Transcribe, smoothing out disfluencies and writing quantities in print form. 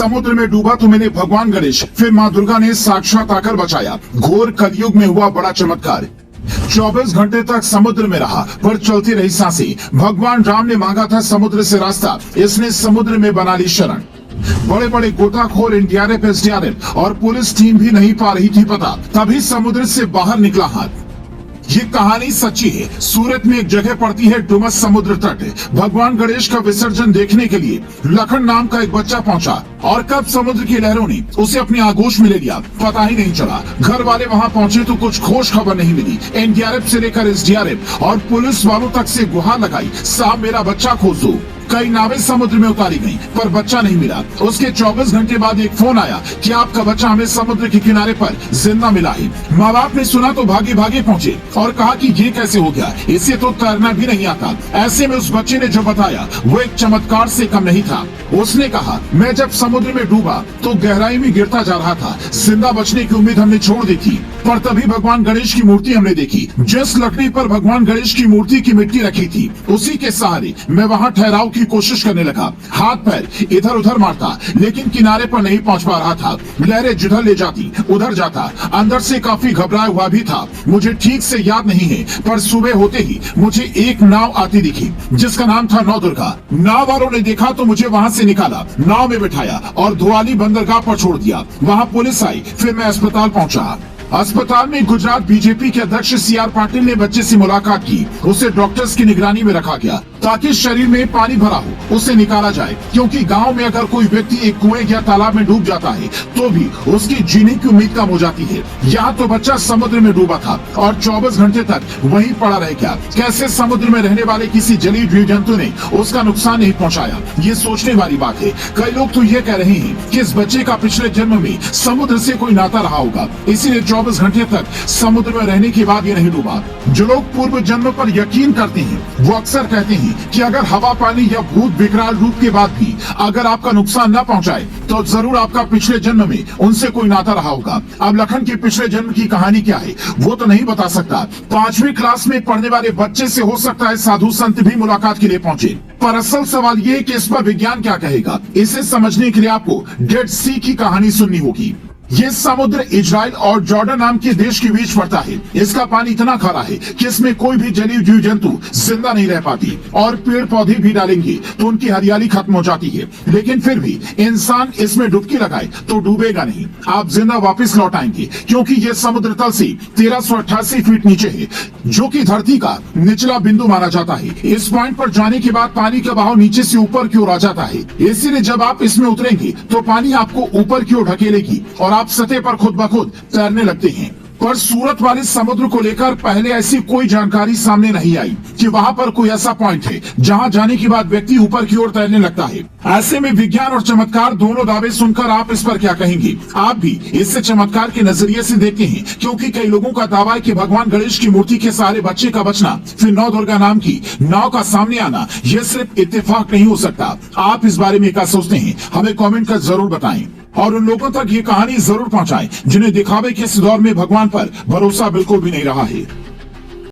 समुद्र में डूबा तो मैंने भगवान गणेश, फिर माँ दुर्गा ने साक्षात आकर बचाया। घोर कलयुग में हुआ बड़ा चमत्कार। 24 घंटे तक समुद्र में रहा पर चलती रही सांसें। भगवान राम ने मांगा था समुद्र से रास्ता, इसने समुद्र में बना ली शरण। बड़े बड़े गोताखोर एनडीआरएफ, एसडीआरएफ और पुलिस टीम भी नहीं पा रही थी पता, तभी समुद्र से बाहर निकला हाथ। ये कहानी सच्ची है। सूरत में एक जगह पड़ती है डुमस समुद्र तट। भगवान गणेश का विसर्जन देखने के लिए लखन नाम का एक बच्चा पहुंचा और कब समुद्र की लहरों ने उसे अपनी आगोश में ले लिया पता ही नहीं चला। घर वाले वहां पहुंचे तो कुछ खोज खबर नहीं मिली। एनडीआरएफ से लेकर एसडीआरएफ और पुलिस वालों तक से गुहार लगाई, साहब मेरा बच्चा खोज दो। कई नावें समुद्र में उतारी गईं, पर बच्चा नहीं मिला। उसके 24 घंटे बाद एक फोन आया कि आपका बच्चा हमें समुद्र के किनारे पर जिंदा मिला है। माँ बाप ने सुना तो भागे भागे पहुंचे और कहा कि ये कैसे हो गया, इसे तो तैरना भी नहीं आता। ऐसे में उस बच्चे ने जो बताया वो एक चमत्कार से कम नहीं था। उसने कहा, मैं जब समुद्र में डूबा तो गहराई में गिरता जा रहा था, जिंदा बचने की उम्मीद हमने छोड़ दी थी, पर तभी भगवान गणेश की मूर्ति हमने देखी। जिस लकड़ी पर भगवान गणेश की मूर्ति की मिट्टी रखी थी उसी के सहारे मैं वहाँ ठहराव की कोशिश करने लगा। हाथ पैर इधर उधर मारता, लेकिन किनारे पर नहीं पहुंच पा रहा था। लहरें जिधर ले जाती उधर जाता। अंदर से काफी घबराया हुआ भी था। मुझे ठीक से याद नहीं है, पर सुबह होते ही मुझे एक नाव आती दिखी जिसका नाम था नौ दुर्गा। नाव वालों ने देखा तो मुझे वहाँ से निकाला, नाव में बिठाया और धुआली बंदरगाह पर छोड़ दिया। वहाँ पुलिस आई, फिर मैं अस्पताल पहुँचा। अस्पताल में गुजरात बीजेपी के अध्यक्ष सीआर पाटिल ने बच्चे से मुलाकात की। उसे डॉक्टर्स की निगरानी में रखा गया ताकि शरीर में पानी भरा हो उसे निकाला जाए, क्योंकि गांव में अगर कोई व्यक्ति एक कुएं या तालाब में डूब जाता है तो भी उसकी जीने की उम्मीद कम हो जाती है। यहाँ तो बच्चा समुद्र में डूबा था और 24 घंटे तक वहीं पड़ा रह गया। कैसे समुद्र में रहने वाले किसी जलीय जीव जंतु ने उसका नुकसान नहीं पहुँचाया, ये सोचने वाली बात है। कई लोग तो ये कह रहे हैं कि इस बच्चे का पिछले जन्म में समुद्र से कोई नाता रहा होगा, इसीलिए 24 घंटे तक समुद्र में रहने के बाद ये नहीं डूबा। जो लोग पूर्व जन्म पर यकीन करते हैं वो अक्सर कहते हैं कि अगर हवा पानी या भूत विकराल रूप के बाद भी अगर आपका नुकसान न पहुंचाए तो जरूर आपका पिछले जन्म में उनसे कोई नाता रहा होगा। अब लखन के पिछले जन्म की कहानी क्या है वो तो नहीं बता सकता। 5वीं क्लास में पढ़ने वाले बच्चे से हो सकता है साधु संत भी मुलाकात के लिए पहुंचे, पर असल सवाल ये है कि इस पर विज्ञान क्या कहेगा। इसे समझने के लिए आपको डेड सी की कहानी सुननी होगी। ये समुद्र इजराइल और जॉर्डन नाम के देश के बीच पड़ता है। इसका पानी इतना खारा है कि इसमें कोई भी जलीय जीव जंतु जिंदा नहीं रह पाती, और पेड़ पौधे भी डालेंगे तो उनकी हरियाली खत्म हो जाती है। लेकिन फिर भी इंसान इसमें डुबकी लगाए तो डूबेगा नहीं, आप जिंदा वापस लौट आएंगे, क्योंकि ये समुद्र तल से 1388 फीट नीचे है, जो कि धरती का निचला बिंदु माना जाता है। इस पॉइंट पर जाने के बाद पानी का बहाव नीचे से ऊपर की ओर आ जाता है, इसीलिए जब आप इसमें उतरेंगे तो पानी आपको ऊपर की ओर ढकेलेगी और आप सतह पर खुद ब खुद तैरने लगते हैं। पर सूरत वाले समुद्र को लेकर पहले ऐसी कोई जानकारी सामने नहीं आई कि वहाँ पर कोई ऐसा पॉइंट है जहाँ जाने के बाद व्यक्ति ऊपर की ओर तैरने लगता है। ऐसे में विज्ञान और चमत्कार दोनों दावे सुनकर आप इस पर क्या कहेंगे? आप भी इससे चमत्कार के नजरिए से देखते हैं, क्योंकि कई लोगों का दावा है कि भगवान गणेश की मूर्ति के सहारे बच्चे का बचना, फिर नौ दुर्गा नाम की नाव का सामने आना, यह सिर्फ इत्तेफाक नहीं हो सकता। आप इस बारे में क्या सोचते हैं? हमें कमेंट कर जरूर बताएं और उन लोगों तक ये कहानी जरूर पहुंचाएं जिन्हें दिखावे के इस दौर में भगवान पर भरोसा बिल्कुल भी नहीं रहा है।